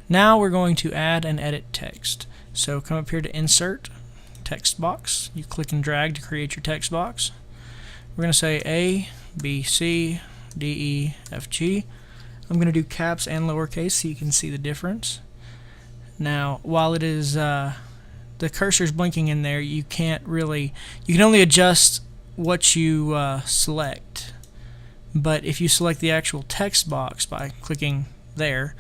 Now we're going to add and edit text. So come up here to Insert, Text Box. You click and drag to create your text box. We're going to say A, B, C, D, E, F, G. I'm going to do caps and lowercase so you can see the difference. Now, while it is the cursor's blinking in there, you can only adjust what you select. But if you select the actual text box by clicking there,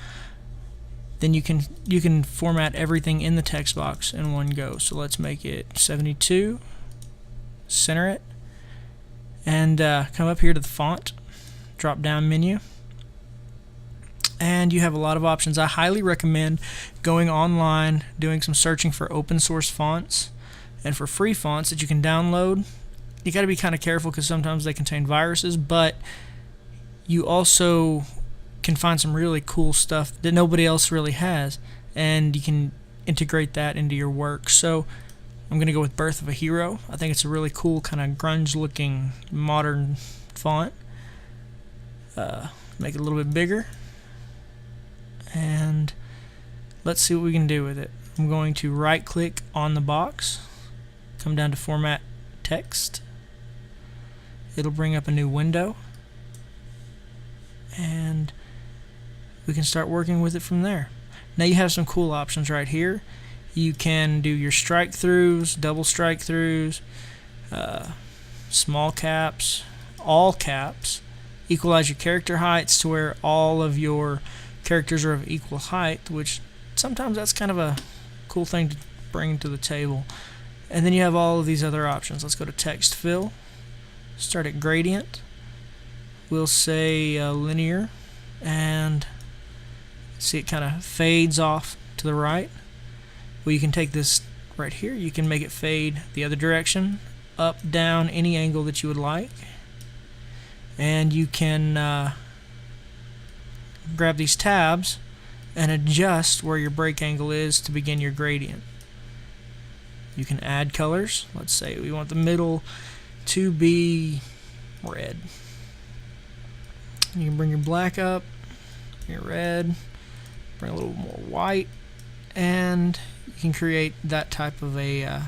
then you can format everything in the text box in one go. So let's make it 72, center it, and come up here to the font drop down menu, and you have a lot of options. I highly recommend going online, doing some searching for open source fonts and for free fonts that you can download. You got to be kind of careful because sometimes they contain viruses, but you also can find some really cool stuff that nobody else really has, and you can integrate that into your work. So I'm going to go with Birth of a Hero. I think it's a really cool kind of grunge looking modern font. Make it a little bit bigger, and let's see what we can do with it. I'm going to right click on the box, come down to Format Text. It'll bring up a new window, and we can start working with it from there. Now you have some cool options right here. You can do your strike throughs, double strike throughs, small caps, all caps, equalize your character heights to where all of your characters are of equal height, which sometimes that's kind of a cool thing to bring to the table. And then you have all of these other options. Let's go to text fill, start at gradient. We'll say linear, and see it kind of fades off to the right. Well, you can take this right here, you can make it fade the other direction, up, down, any angle that you would like. And you can grab these tabs and adjust where your break angle is to begin your gradient. You can add colors. Let's say we want the middle to be red. You can bring your black up, your red, bring a little more white, and you can create that type of a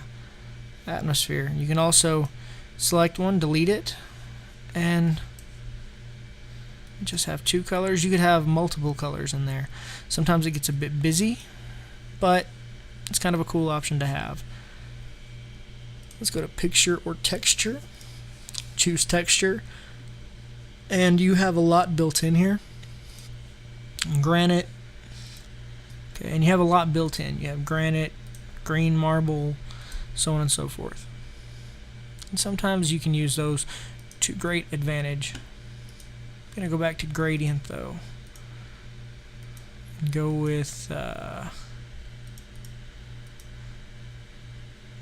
atmosphere. You can also select one, delete it, and just have two colors. You could have multiple colors in there. Sometimes it gets a bit busy, but it's kind of a cool option to have. Let's go to Picture or Texture. Choose Texture, and you have a lot built in here. Granite. Okay, and you have a lot built in. You have granite, green marble, so on and so forth. And sometimes you can use those to great advantage. I'm going to go back to gradient though. Go with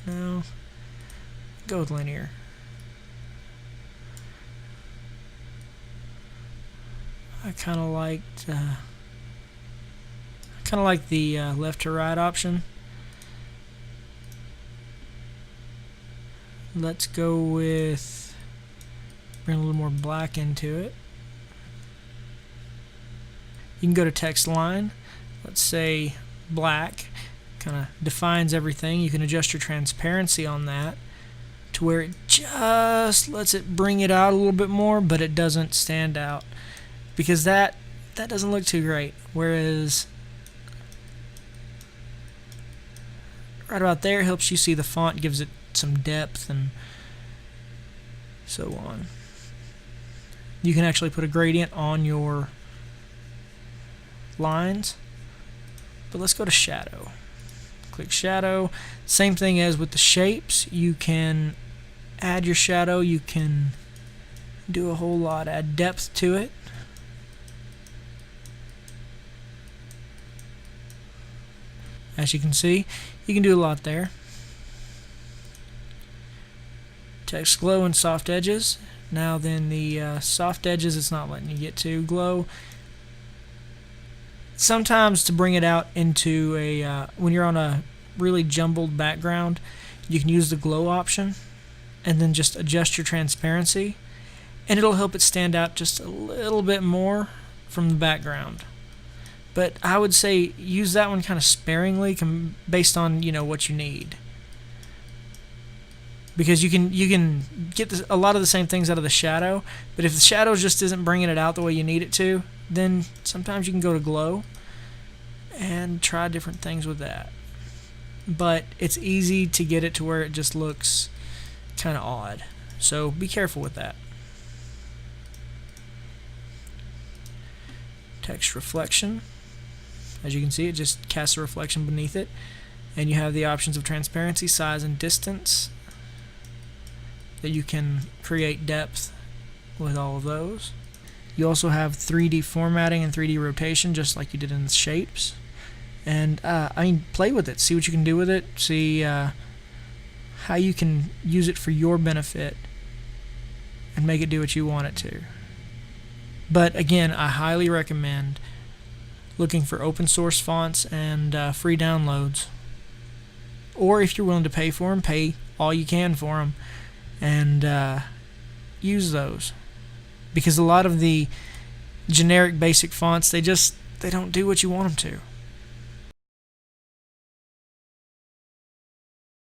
no. Go with linear. I kind of like the left to right option. Let's go with bring a little more black into it. You can go to text line. Let's say black. Kind of defines everything. You can adjust your transparency on that to where it just lets it bring it out a little bit more, but it doesn't stand out, because that doesn't look too great. Whereas right about there helps you see the font, gives it some depth and so on. You can actually put a gradient on your lines, but let's go to shadow. Click shadow. Same thing as with the shapes. You can add your shadow. You can do a whole lot, add depth to it. As you can see, you can do a lot there. Text glow and soft edges. Now then, the soft edges, it's not letting you get to glow. Sometimes to bring it out into a when you're on a really jumbled background, you can use the glow option and then just adjust your transparency, and it'll help it stand out just a little bit more from the background. but I would say use that one kind of sparingly based on what you need, because you can get a lot of the same things out of the shadow, but if the shadow just isn't bringing it out the way you need it to, then sometimes you can go to glow and try different things with that. But it's easy to get it to where it just looks kind of odd, so be careful with that. Text reflection, as you can see, it just casts a reflection beneath it, and you have the options of transparency, size, and distance that you can create depth with all of those. You also have 3D formatting and 3D rotation, just like you did in the shapes. And play with it, see what you can do with it, see how you can use it for your benefit and make it do what you want it to. But again, I highly recommend looking for open source fonts and free downloads, or if you're willing to pay for them, pay all you can for them and use those, because a lot of the generic basic fonts, they don't do what you want them to.